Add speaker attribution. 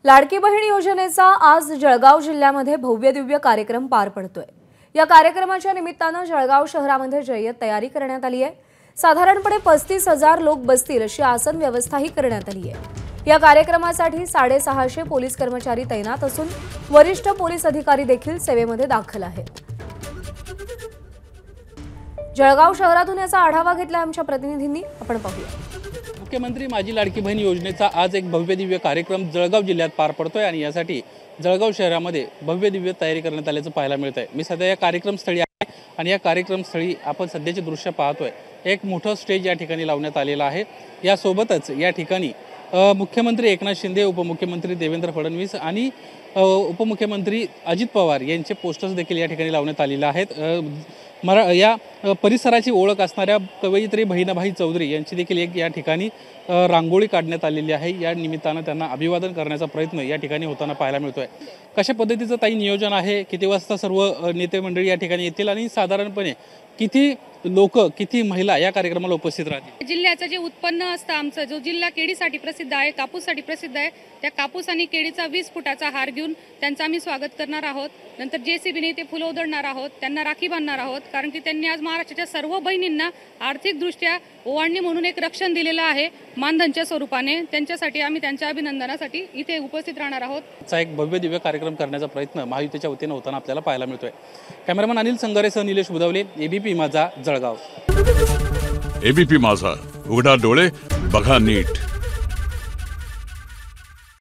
Speaker 1: लाडकी बहीण योजनेचा आज जळगाव जिल्ह्यामध्ये भव्य दिव्य कार्यक्रम पार पडतोय। या कार्यक्रमाच्या निमित्ताने जळगाव शहरामध्ये जय्यत तयारी करण्यात आली आहे। साधारणपणे 35,000 लोक बसतील अशी आसन व्यवस्थाही करण्यात आली आहे। या कार्यक्रमासाठी 650 पोलीस कर्मचारी तैनात असून वरिष्ठ पोलीस अधिकारी देखील सेवेमध्ये दाखल आहेत। जळगाव शहरातून याचा आढावा घेतला आमच्या प्रतिनिधींनी, आपण पाहूया।
Speaker 2: मुख्यमंत्री माझी लाडकी बहीण योजनेचा आज एक भव्य दिव्य कार्यक्रम जळगाव जिल्ह्यात पार पडतोय आणि यासाठी जळगाव शहरामध्ये भव्य दिव्य तयारी करण्यात आल्याचं पाहायला मिळत आहे। मी सध्या या कार्यक्रमस्थळी आहे आणि या कार्यक्रमस्थळी आपण सध्याचे दृश्य पाहतोय। एक मोठं स्टेज या ठिकाणी लावण्यात आलेलं आहे। यासोबतच या ठिकाणी मुख्यमंत्री एकनाथ शिंदे, उपमुख्यमंत्री देवेंद्र फडणवीस आणि उपमुख्यमंत्री अजित पवार यांचे पोस्टर्स देखील या ठिकाणी लावण्यात आलेले आहेत। या परिसराची ओळख असणाऱ्या कवयित्री बहिणाबाई चौधरी यांची देखील एक या ठिकाणी रांगोळी काढण्यात आलेली आहे। या निमित्तानं त्यांना अभिवादन करण्याचा प्रयत्न या ठिकाणी होताना पाहायला मिळतोय। कशा पद्धतीचं ताई नियोजन आहे, किती वाजता सर्व नेते मंडळी या ठिकाणी येतील आणि साधारणपणे किती लोक, किती महिला या कार्यक्रमाला उपस्थित राहतील?
Speaker 3: जिल्ह्याचं जे उत्पन्न असतं आमचं, जो जिल्हा केळीसाठी प्रसिद्ध आहे, कापूससाठी प्रसिद्ध आहे, त्या कापूस आणि केळीचा 20 फुटाचा हार घेऊन त्यांचं आम्ही स्वागत करणार आहोत। नंतर JCBने ते फुलं उधळणार आहोत, त्यांना राखी बांधणार आहोत, कारण की त्यांनी आज महाराष्ट्राच्या सर्व बहिणींना आर्थिकदृष्ट्या ओवाळणी म्हणून एक रक्षण दिलेलं आहे मानधनच्या स्वरूपाने। त्यांच्यासाठी आम्ही त्यांच्या अभिनंदनासाठी इथे उपस्थित राहणार आहोत।
Speaker 2: एक भव्य दिव्य कार्यक्रम करण्याचा प्रयत्न महायुतीच्या वतीने होताना आपल्याला पाहायला मिळतोय। कॅमेरामन अनिल संगारेसह निलेश बुधावले, ABP माझा, जळगाव।
Speaker 4: ABP माझा, उघडा डोळे बघा नीट।